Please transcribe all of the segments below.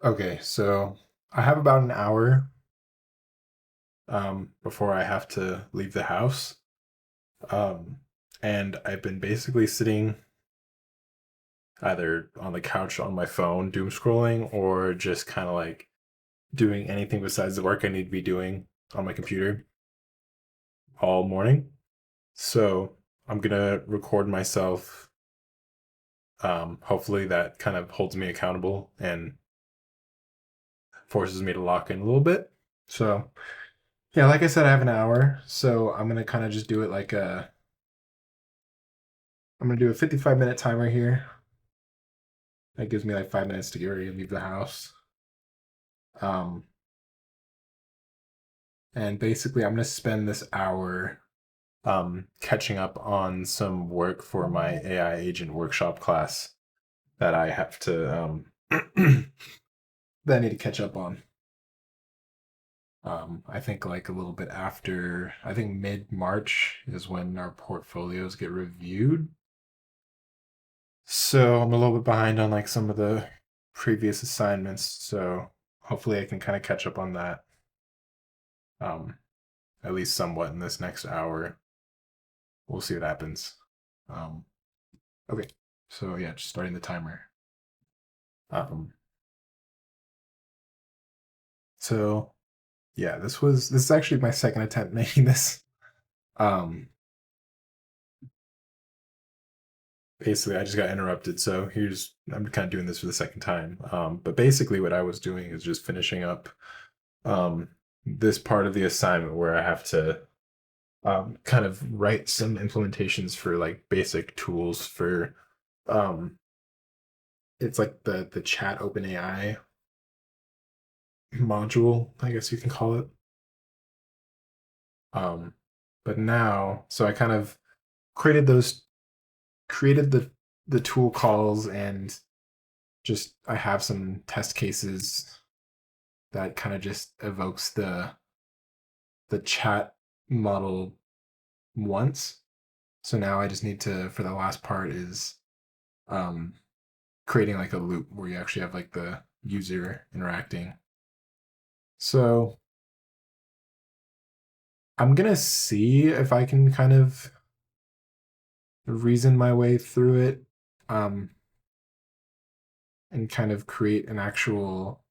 Okay, so I have about an hour before I have to leave the house. Um, and I've been basically sitting either on the couch on my phone, doom scrolling, or just kind of like doing anything besides the work I need to be doing on my computer all morning. So I'm gonna record myself. Hopefully that kind of holds me accountable and forces me to lock in a little bit. So yeah, like I said, I have an hour, so I'm gonna kind of just do it like I'm gonna do a 55-minute timer here. That gives me like 5 minutes to get ready and leave the house. Um, and basically, I'm gonna spend this hour catching up on some work for my AI agent workshop class that I have to that I need to catch up on. I think like a little bit after, I think mid March is when our portfolios get reviewed. So I'm a little bit behind on like some of the previous assignments. So hopefully I can kind of catch up on that. Um, at least somewhat in this next hour. We'll see what happens. Um, okay, so yeah, just starting the timer. Um, so yeah, this is actually my second attempt making this. Um, basically, I just got interrupted, so here's I'm kind of doing this for the second time. But basically, what I was doing is just finishing up um, this part of the assignment where I have to kind of write some implementations for like basic tools for um, it's like the chat OpenAI module, I guess you can call it. Um, but now, so I kind of created those, created the tool calls, and just I have some test cases that kind of just evokes the chat model once. So now I just need to, for the last part, is um, creating like a loop where you actually have like the user interacting. So I'm gonna see if I can kind of reason my way through it, um, and kind of create an actual,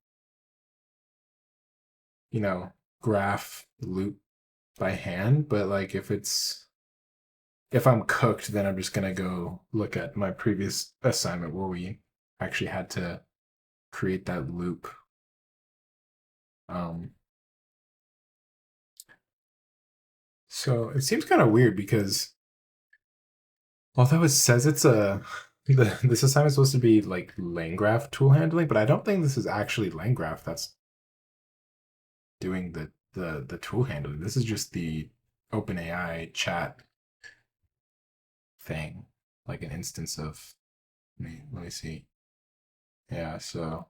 you know, graph loop by hand. But like if I'm cooked, then I'm just gonna go look at my previous assignment where we actually had to create that loop. Um, so it seems kind of weird because although it says it's this assignment is supposed to be like LangGraph tool handling, but I don't think this is actually LangGraph that's doing the tool handling. This is just the OpenAI chat thing, like an instance of. Let me see. Yeah, so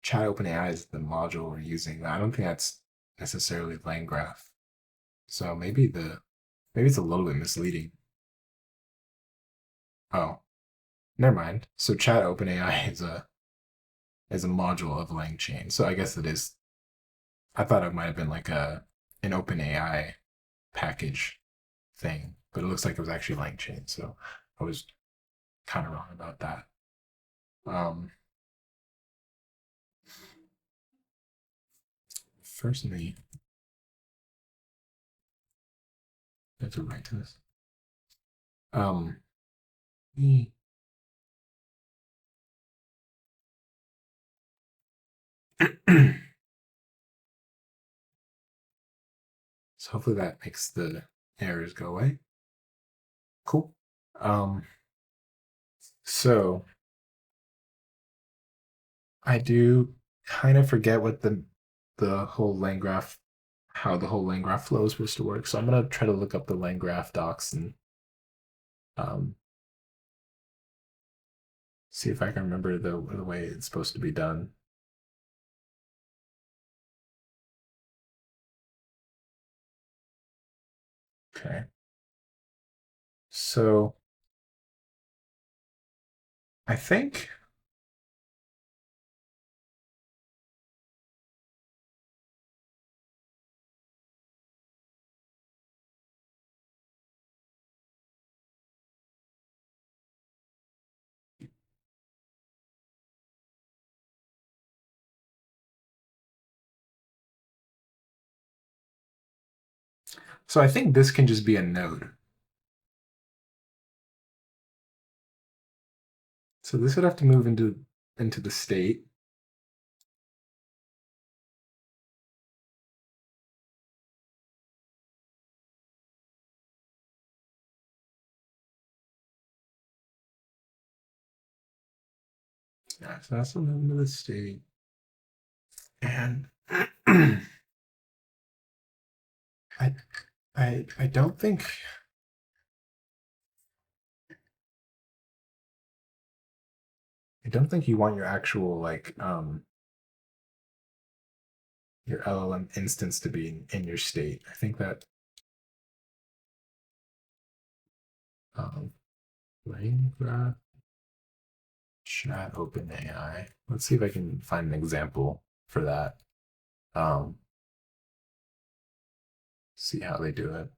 chat OpenAI is the module we're using. I don't think that's necessarily LangGraph. So maybe it's a little bit misleading. Oh, never mind. So chat OpenAI is a module of LangChain. So I guess it is. I thought it might have been like an OpenAI package thing, but it looks like it was actually LangChain. So I was kind of wrong about that. Um, first, me I have to write to this. Um, so hopefully that makes the errors go away. Cool. Um, so I do kind of forget what the whole line graph, how the whole line graph flow is supposed to work. So I'm gonna try to look up the line graph docs and um, see if I can remember the way it's supposed to be done. Okay. So I think So I think this can just be a node. So this would have to move into the state. Yeah, so that's the move into the state. And I I don't think you want your actual like your LLM instance to be in your state. I think that um line graph chat OpenAI. Let's see if I can find an example for that. Um See how they do it.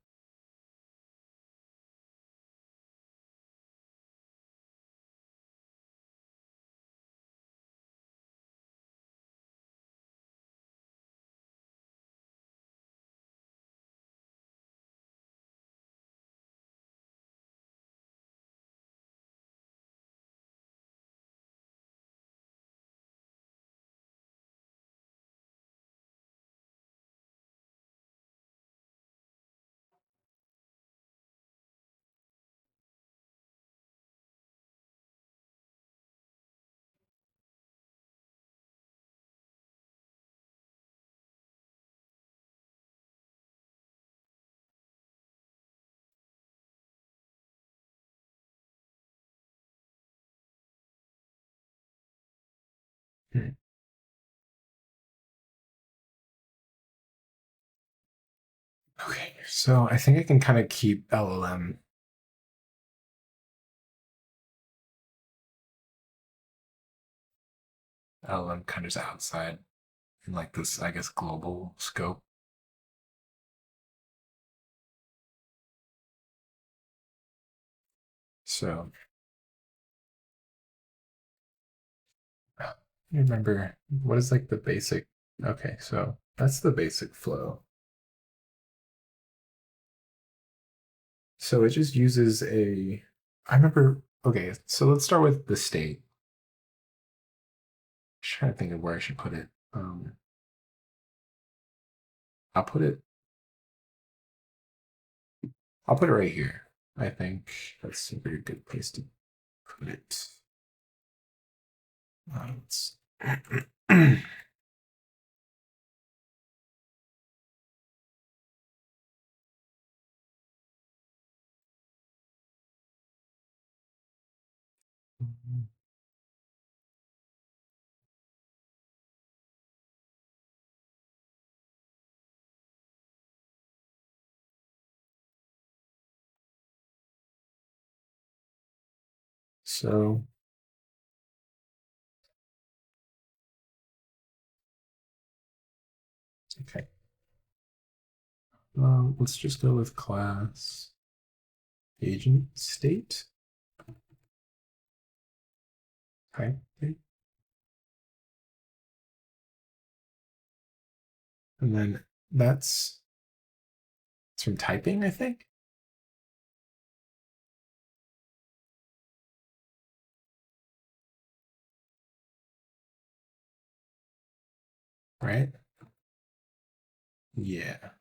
Hmm. Okay, so I think I can kind of keep LLM kind of outside in like this, I guess, global scope. So remember what is like the basic. Okay, so that's the basic flow. So it just uses a. I remember. Okay, so let's start with the state. Just trying to think of where I should put it. I'll put it. I'll put it right here. I think that's a very good place to put it. Let's- so okay. Let's just go with class agent state. Okay. And then that's it's from typing, I think. Right? Yeah.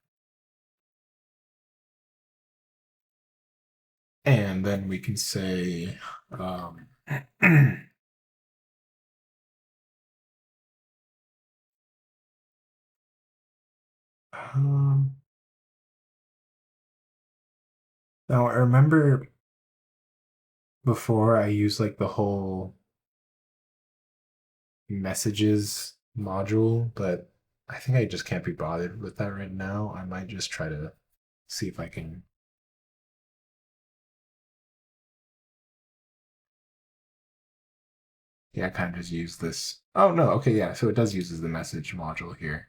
And then we can say um, now I remember before I used like the whole messages module, but I think I just can't be bothered with that right now. I might just try to see if I can. Yeah, kind of just use this. Oh no, okay, yeah. So it does uses the message module here.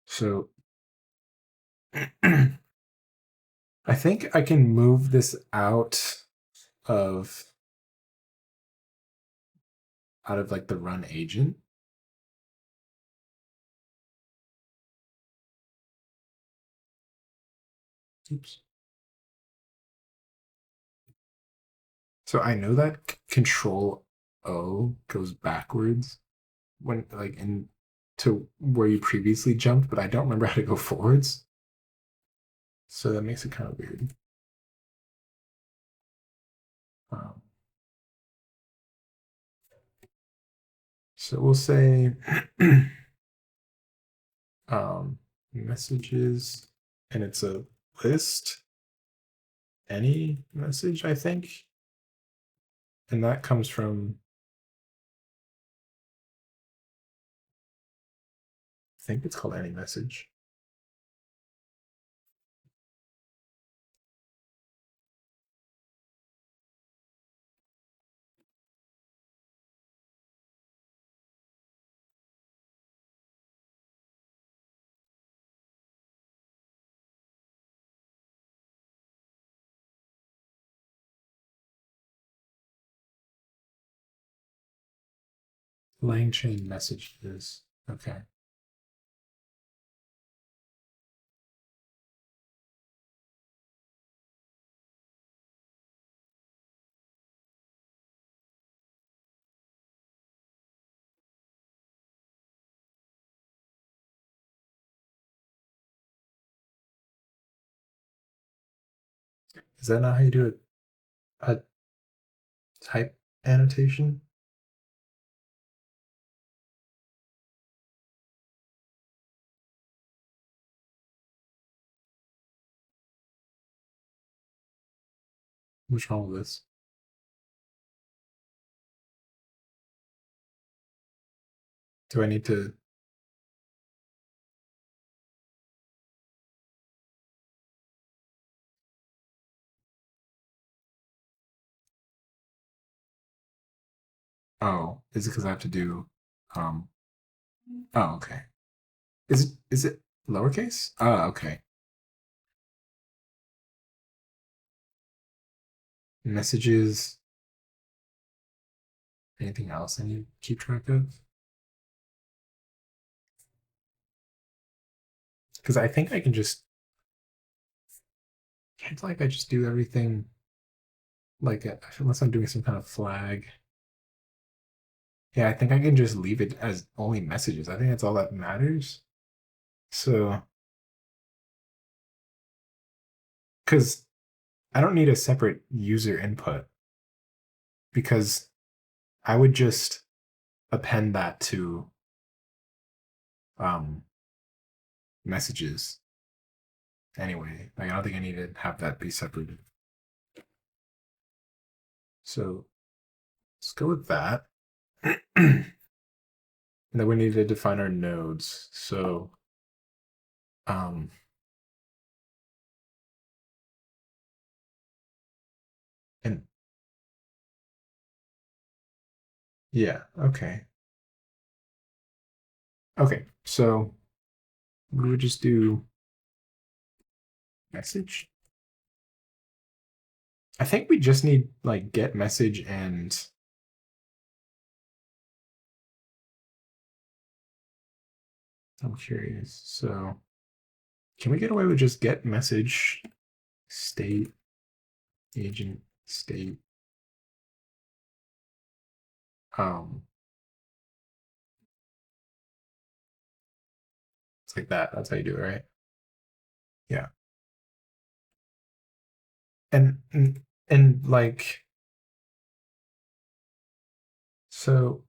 So I think I can move this of out of like the run agent. Oops. So I know that Control O goes backwards when like in to where you previously jumped, but I don't remember how to go forwards. So that makes it kind of weird. Um, so we'll say um, messages, and it's a list, any message, I think. And that comes from, I think it's called any message. Lang chain messages. Okay. Is that not how you do it? A type annotation? What's wrong with this? Do I need to? Oh, is it because I have to do? Um. Oh, okay. Is it lowercase? Oh, okay. Messages. Anything else I need to keep track of? Because I think I can just. Can't like I just do everything like unless I'm doing some kind of flag. Yeah, I think I can just leave it as only messages. I think that's all that matters. So, because I don't need a separate user input because I would just append that to um, messages anyway. Like, I don't think I need to have that be separated. So let's go with that. And then we need to define our nodes. So, um, and yeah, okay. Okay, so we would just do message. I think we just need like get message and I'm curious. So can we get away with just get message state agent state? Um, it's like that. That's how you do it, right? Yeah. And like so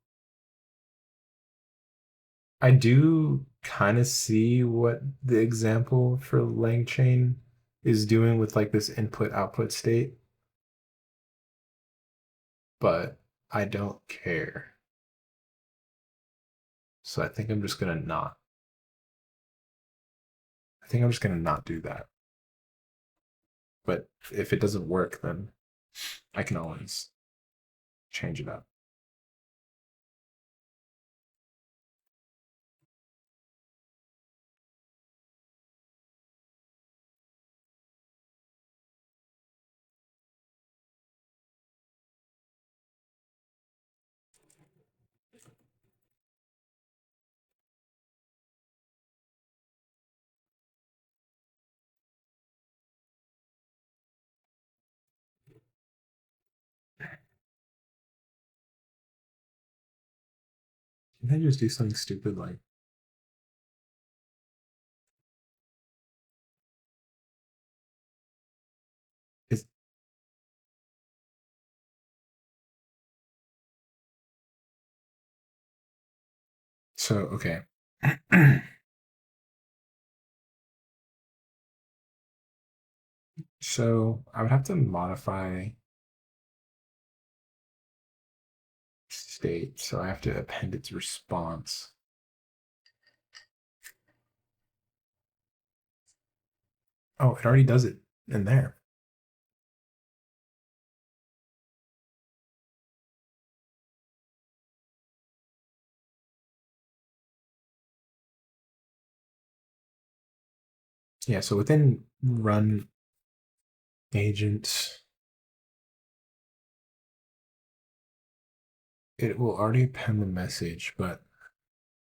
I do kind of see what the example for LangChain is doing with like this input output state, but I don't care. So I think I'm just gonna not do that. But if it doesn't work, then I can always change it up. Can I just do something stupid like is so okay. So I would have to modify state. So I have to append its response. Oh, it already does it in there. Yeah, so within run agent, it will already append the message, but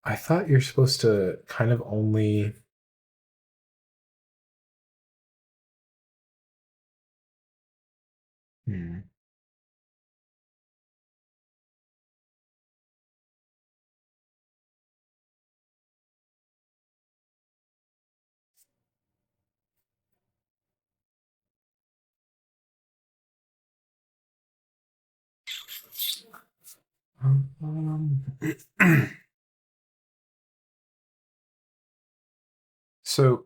I thought you're supposed to kind of only hmm. Um, so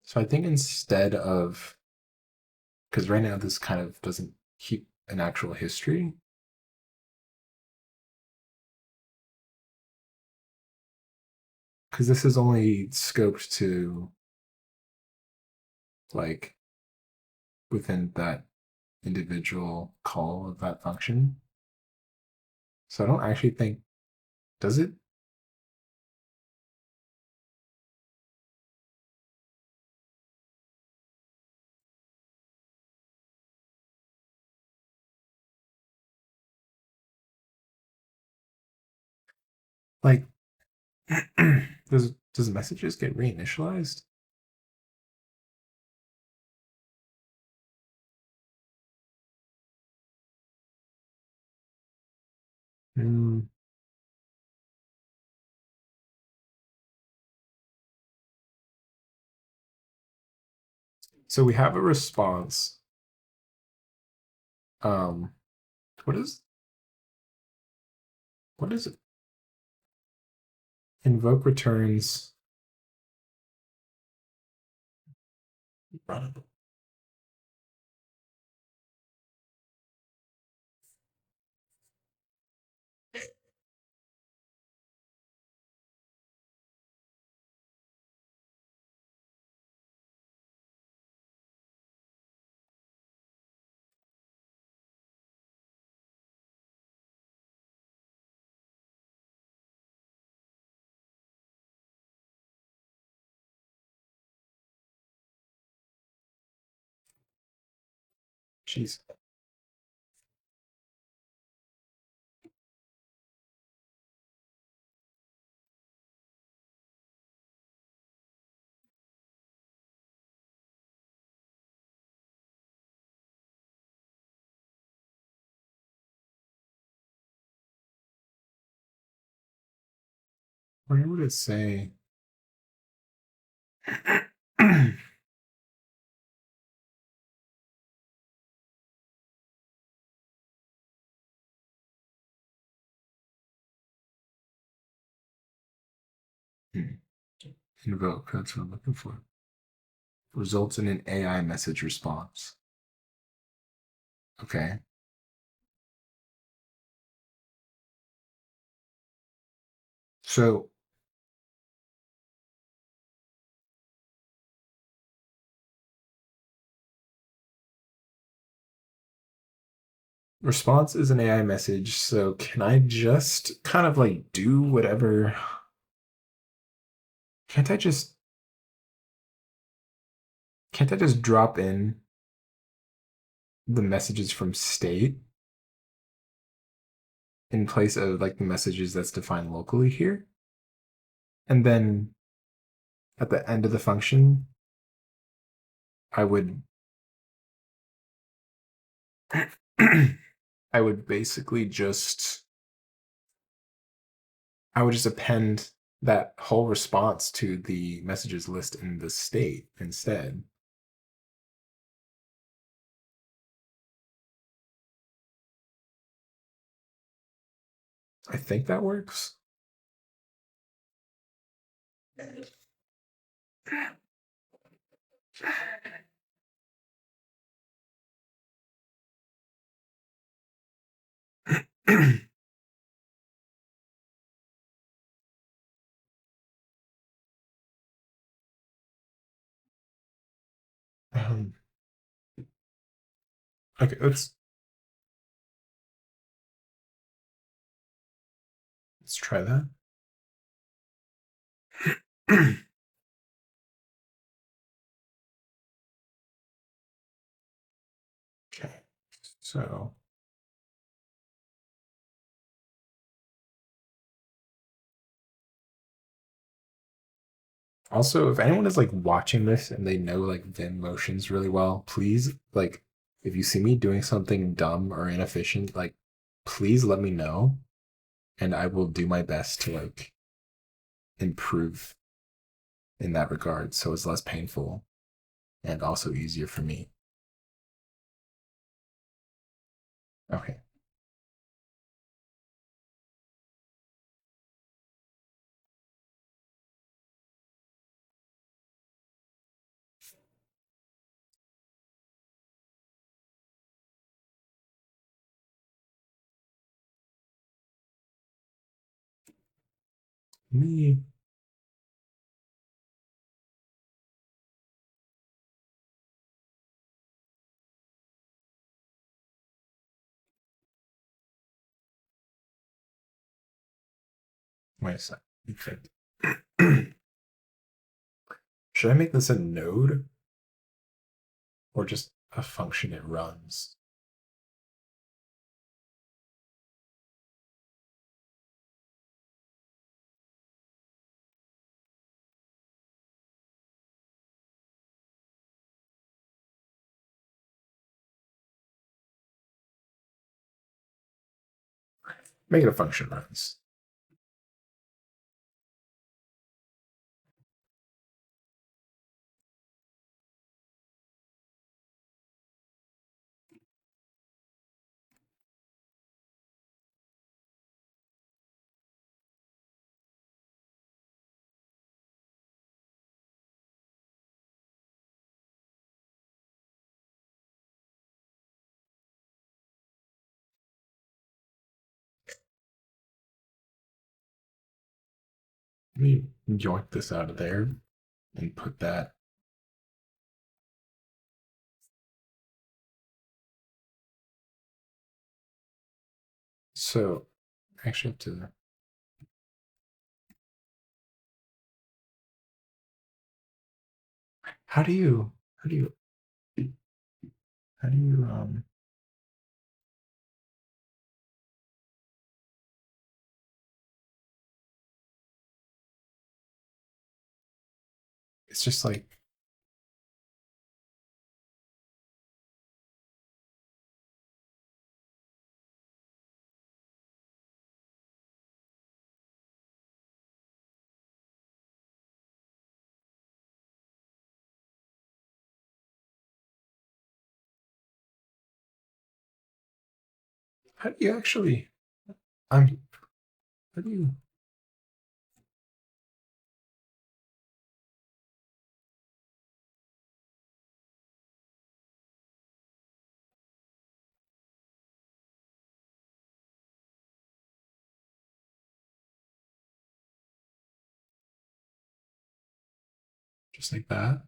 so I think instead of because right now this kind of doesn't keep an actual history because this is only scoped to like within that individual call of that function. So I don't actually think does it like does messages get reinitialized? Mm, so we have a response. Um, what is it? Invoke returns runnable. Jeez. Where would it say? Invoke, that's what I'm looking for. Results in an AI message response. Okay. So response is an AI message. So can I just kind of like do whatever can't I just can't I just drop in the messages from state in place of like the messages that's defined locally here? And then at the end of the function, I would I would basically just I would just append that whole response to the messages list in the state instead. I think that works. um, okay, let's try that. Okay, so also, if anyone is like watching this and they know like Vim motions really well, please like if you see me doing something dumb or inefficient, like please let me know and I will do my best to like improve in that regard so it's less painful and also easier for me. Okay. Me. Wait a sec. Should I make this a node or just a function it runs? Make it a function runs. Let me yoink this out of there and put that. So actually have to how do you how do you how do you it's just like how do you actually I'm how do you just like that?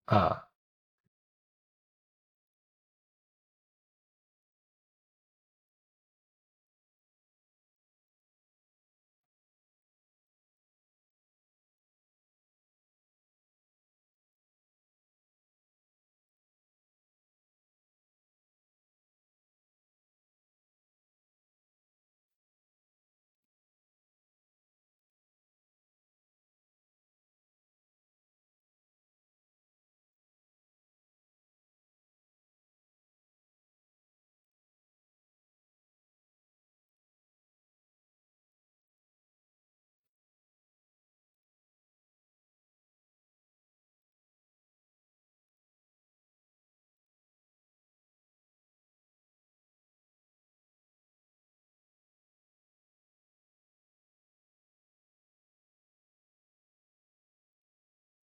Ah,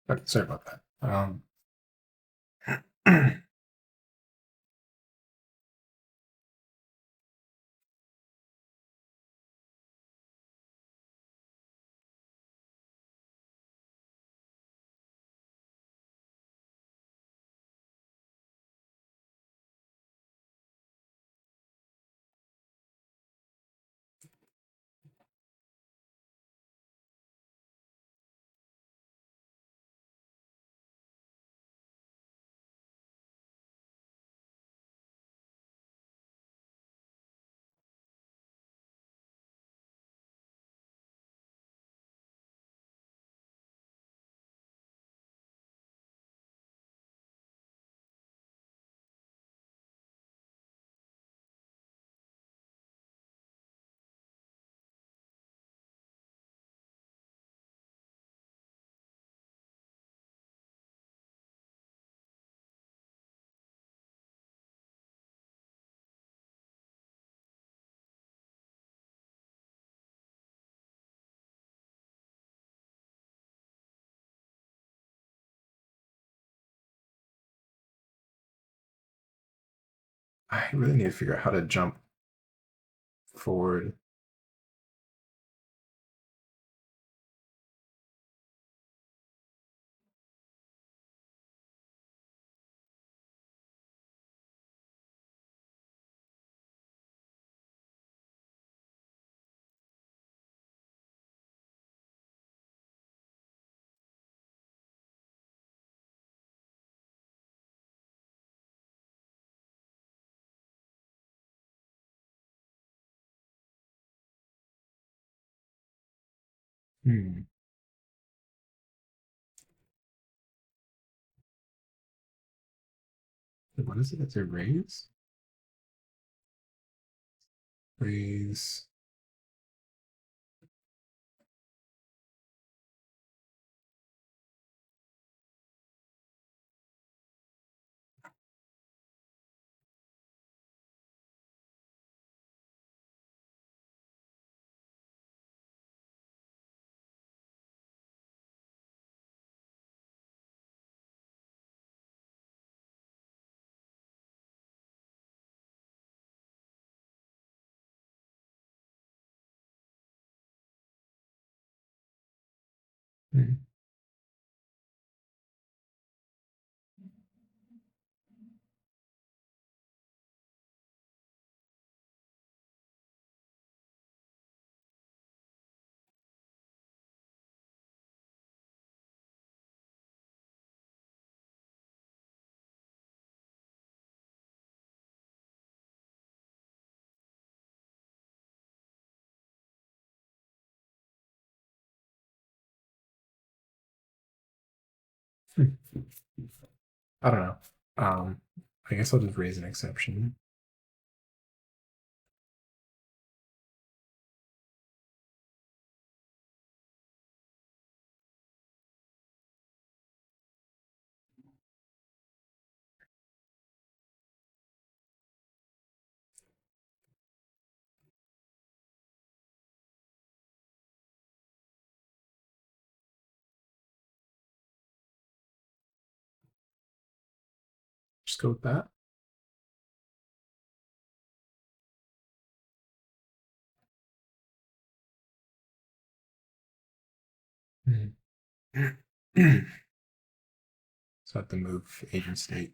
okay, sorry about that. I really need to figure out how to jump forward. Hmm. What is it? It's a raise? Raise. Hmm. Hmm. I don't know. Um, I guess I'll just raise an exception. Just go with that. Hmm. So I have to move agent state.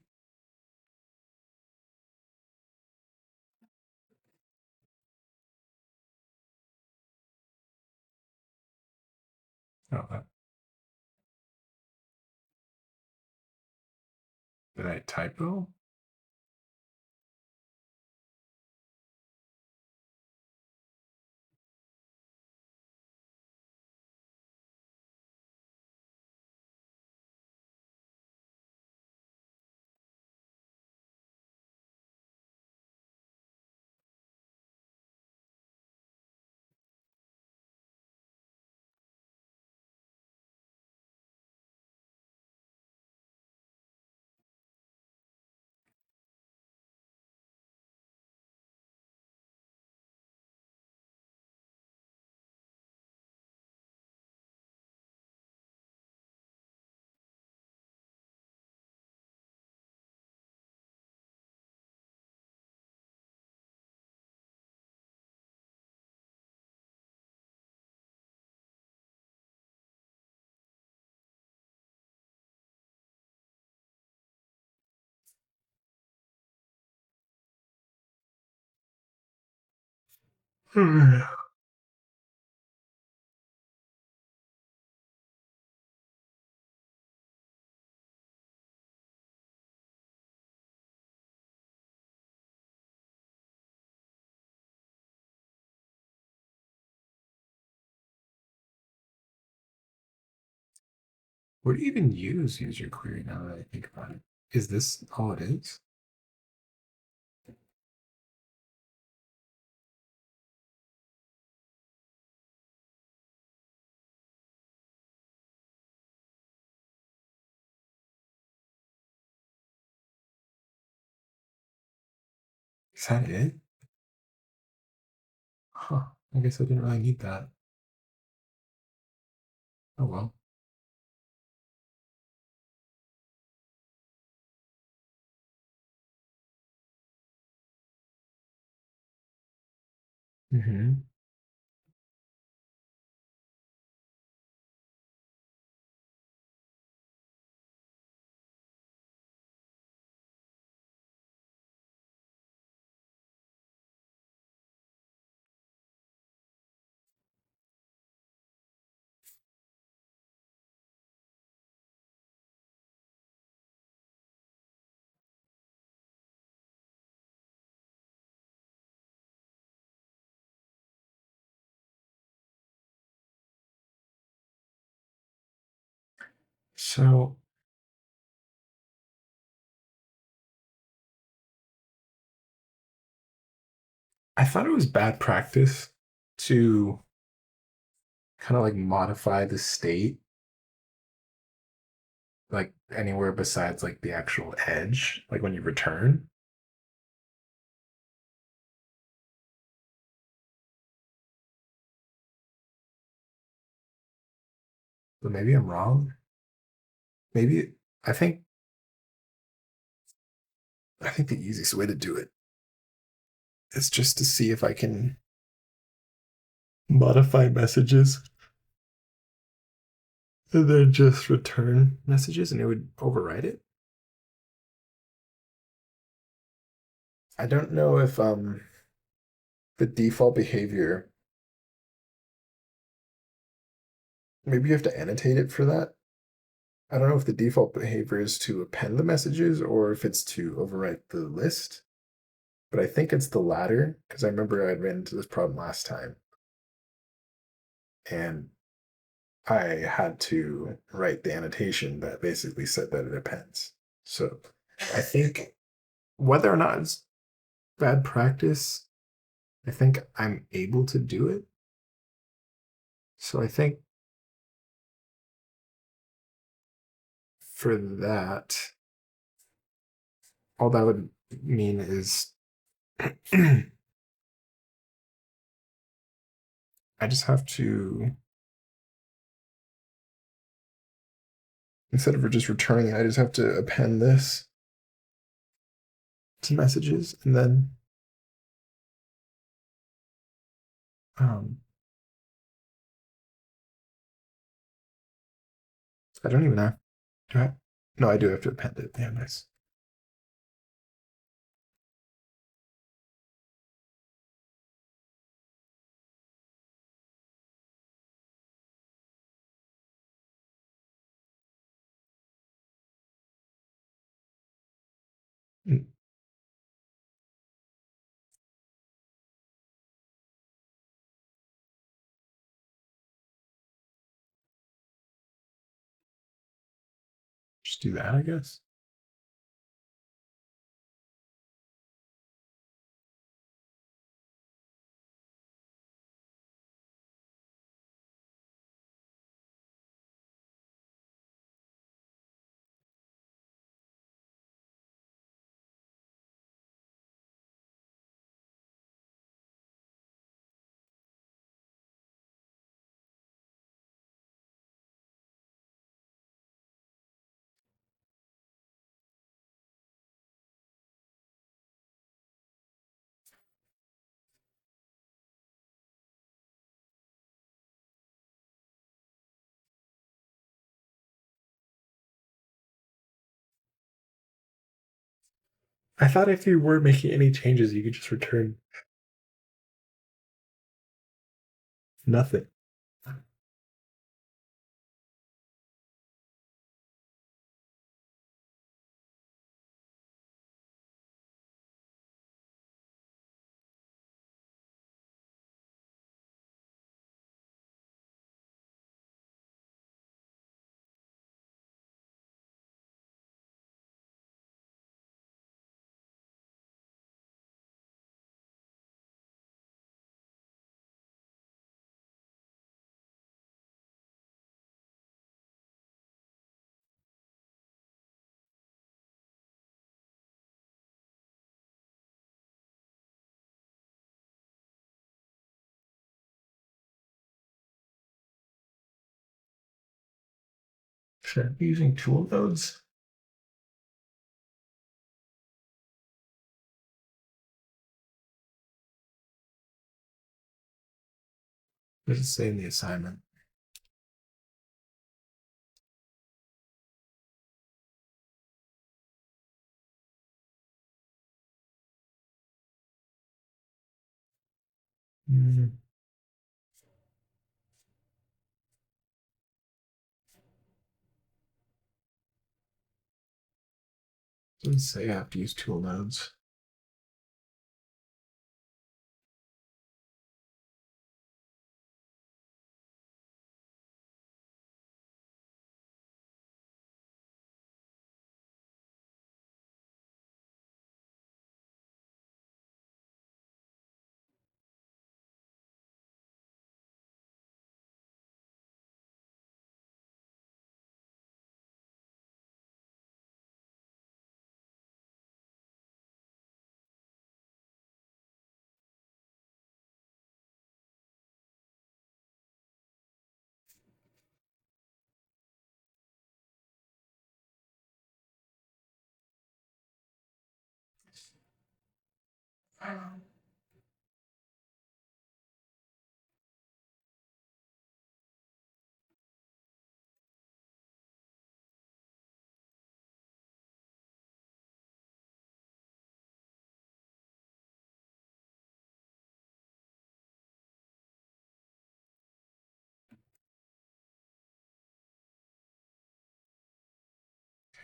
Oh, did I typo? What do you even use user query now that I think about it? Is this all it is? Is that it? Huh. I guess I didn't really need that. Oh well. Mm-hmm. So I thought it was bad practice to kind of like modify the state like anywhere besides like the actual edge, like when you return. But maybe I'm wrong. Maybe I think I think the easiest way to do it is just to see if I can modify messages and then just return messages and it would override it. I don't know if the default behavior, maybe you have to annotate it for that. I don't know if the default behavior is to append the messages or if it's to overwrite the list, but I think it's the latter because I remember I'd ran into this problem last time and I had to write the annotation that basically said that it appends. So I think whether or not it's bad practice, I think I'm able to do it. So I think for that, all that would mean is I just have to, instead of just returning it, I just have to append this to messages and then um, I don't even have, do I, No, I do have to append it. Yeah, nice. Mm, just do that, I guess. I thought if you were making any changes, you could just return nothing. Should I be using tool nodes? What does it say in the assignment? Mm, doesn't say I have to use tool nodes.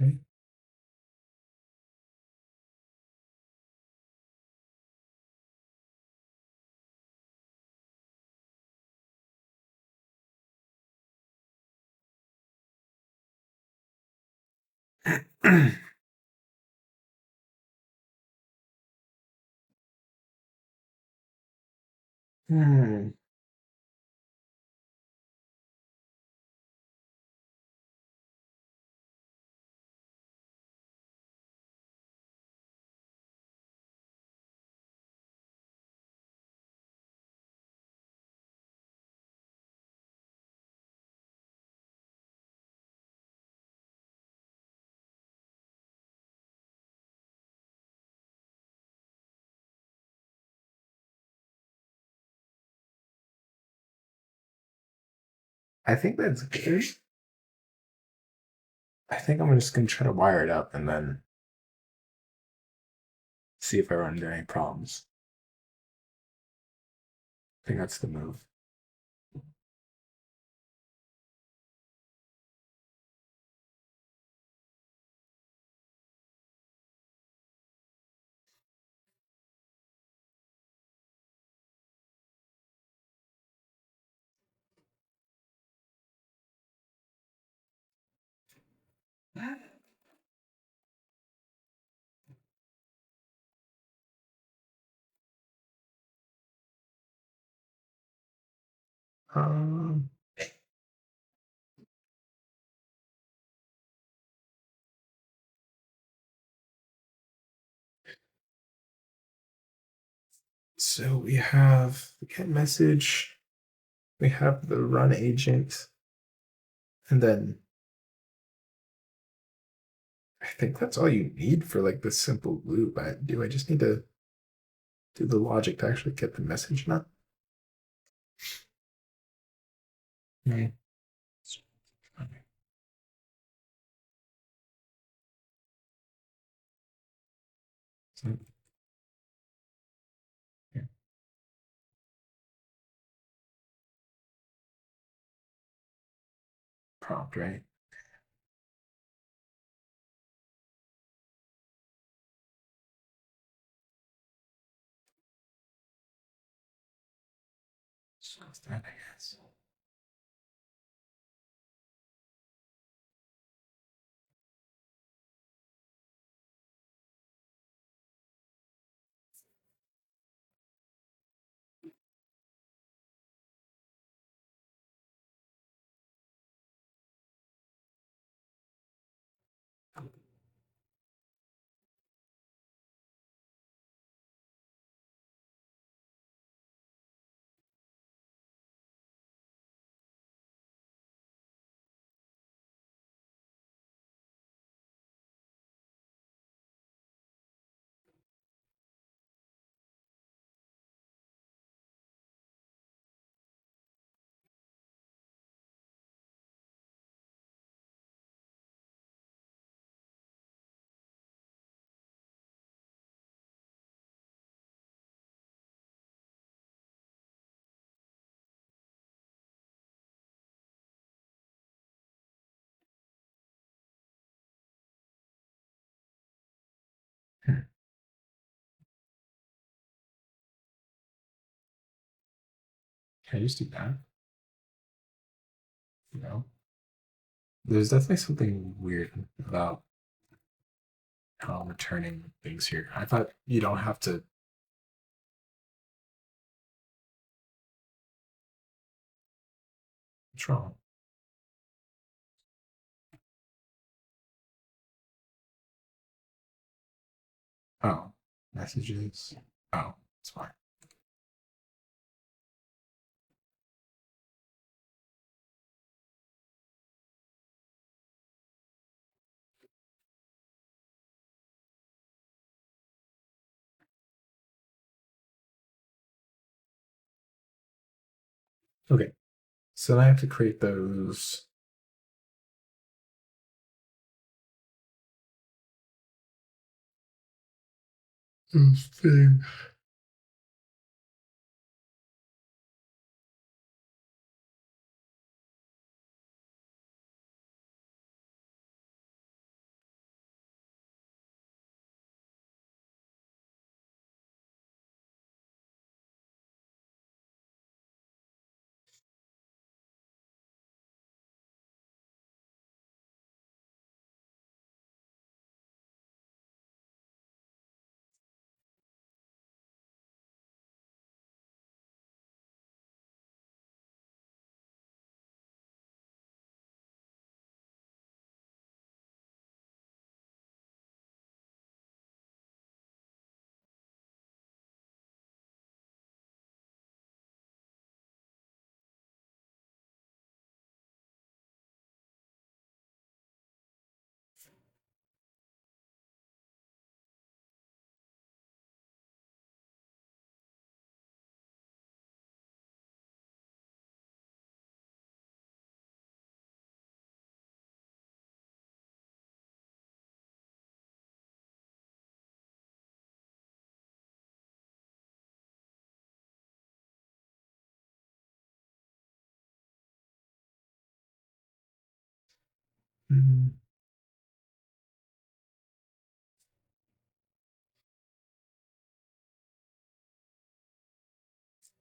Okay. Hmm. I think that's good. I think I'm just gonna try to wire it up and then see if I run into any problems. I think that's the move. Um, so we have the get message, we have the run agent, and then I think that's all you need for like this simple loop. I just need to do the logic to actually get the message now? Mm. So, yeah, prompt, right? So what's that, I guess. Hmm. Can I just do that? No. There's definitely something weird about how I'm returning things here. I thought you don't have to. What's wrong? Oh, messages. Oh, it's fine. Okay, so then I have to create those things. Mm,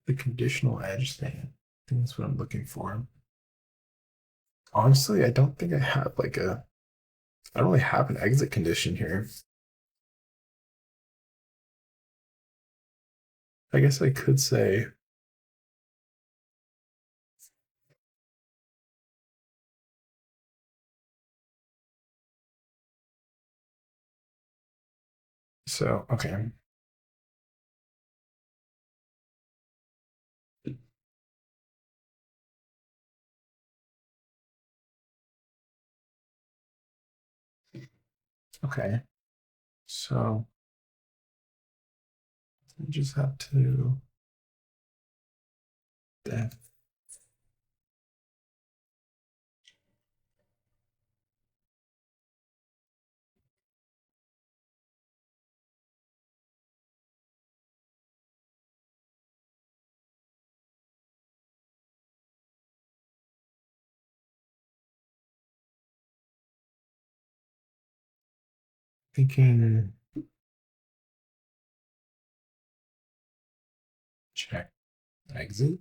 the conditional edge thing. I think that's what I'm looking for. Honestly, I don't think I have like a. I don't really have an exit condition here. I guess I could say so. Okay. Okay. So I just have to def thinking check exit.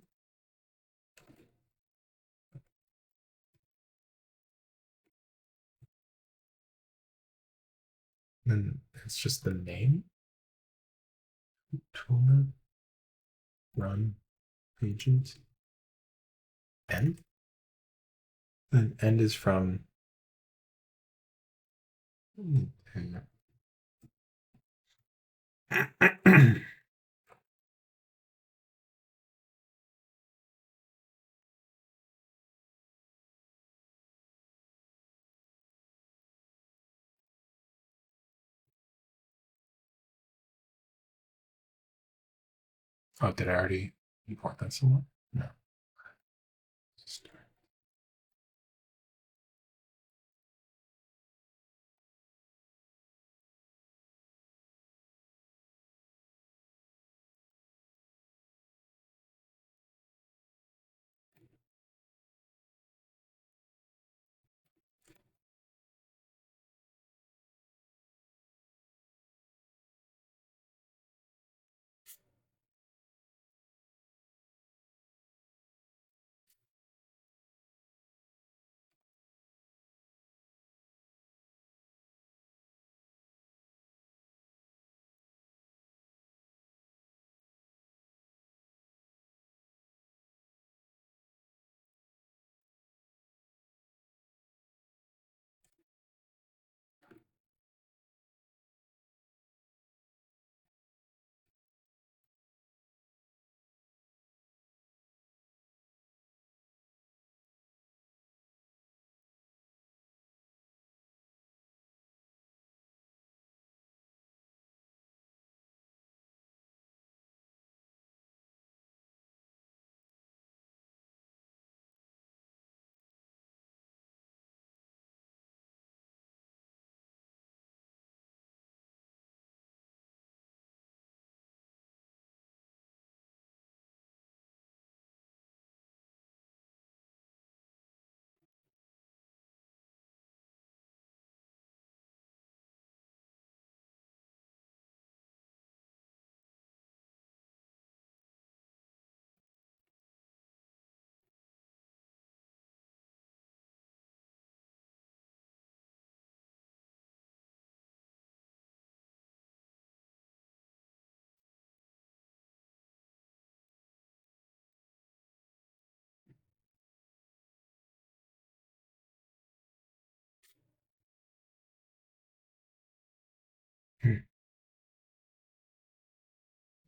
Then it's just the name. Toolnet run pages. End. Then end is from. Oh, did I already import that somewhere? No.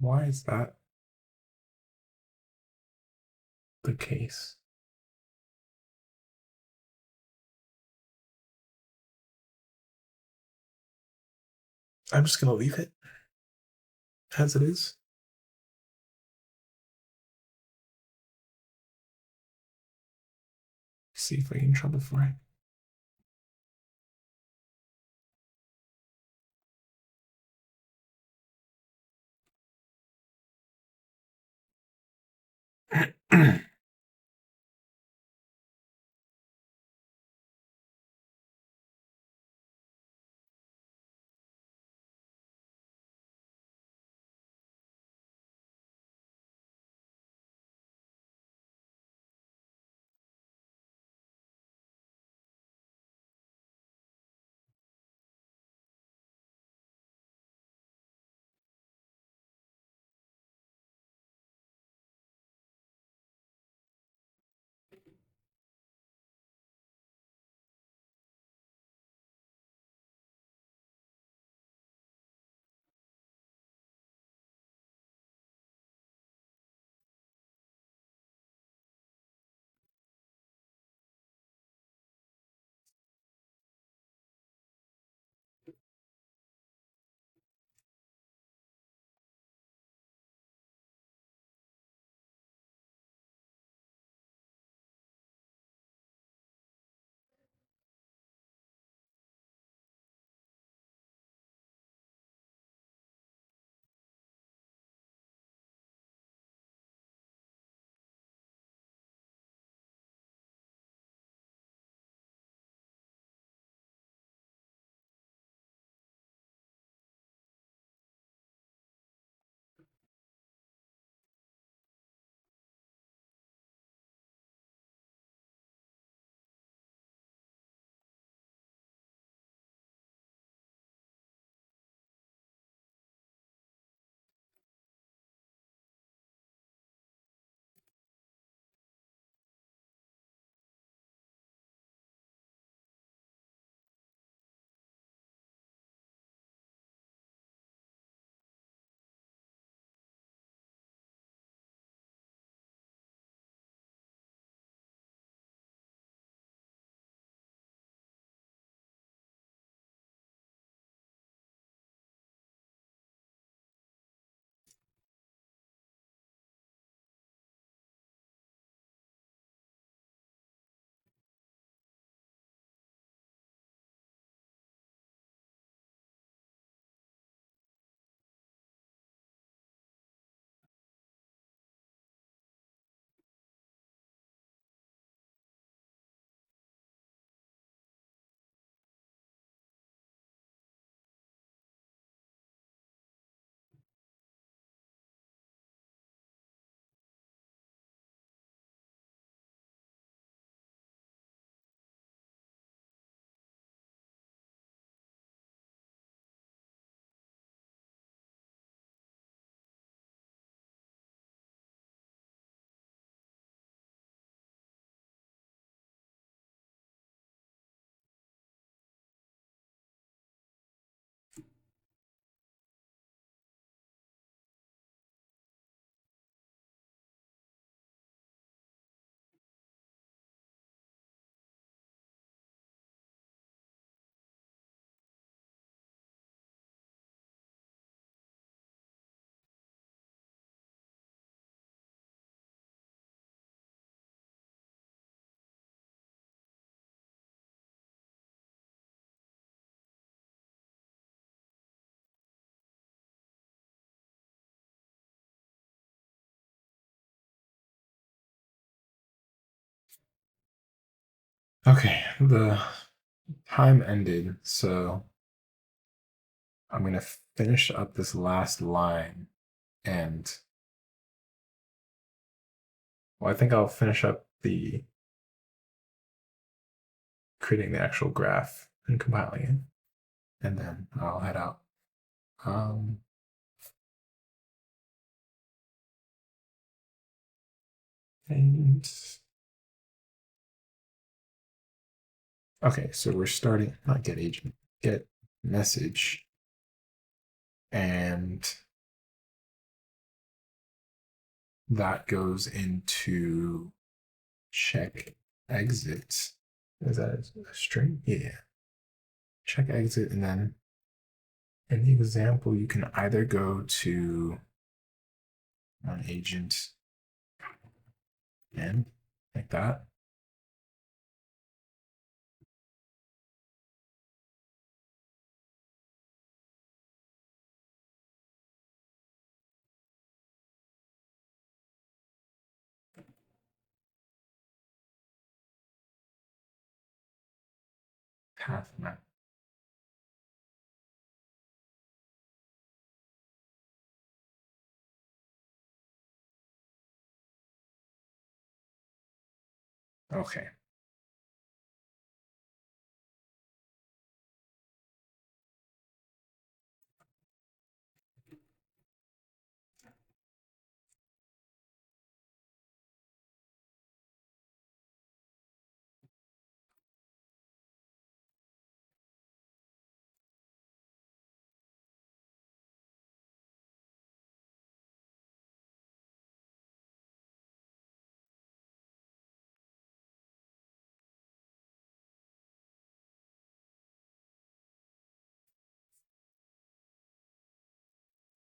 Why is that the case? I'm just gonna leave it as it is. See if I can trouble for it. Okay, the time ended, so I'm going to finish up this last line and, well, I think I'll finish up the creating the actual graph and compiling it, and then I'll head out. Um, and okay, so we're starting, not get agent, get message, and that goes into check exit. Is that a string? Yeah. Check exit, and then in the example, you can either go to an agent and like that. Path map. Okay.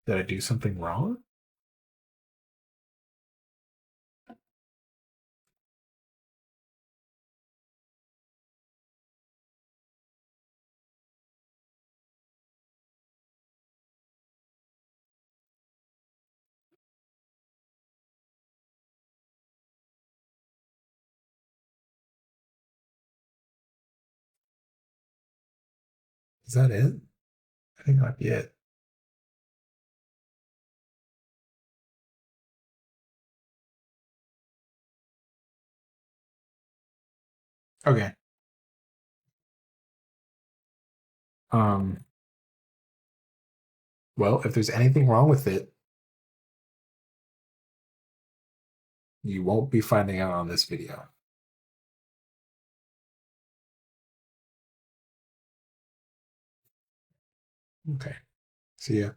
Did I do something wrong? Is that it? I think that might be it. Okay. Um, well, if there's anything wrong with it, you won't be finding out on this video. Okay. See ya.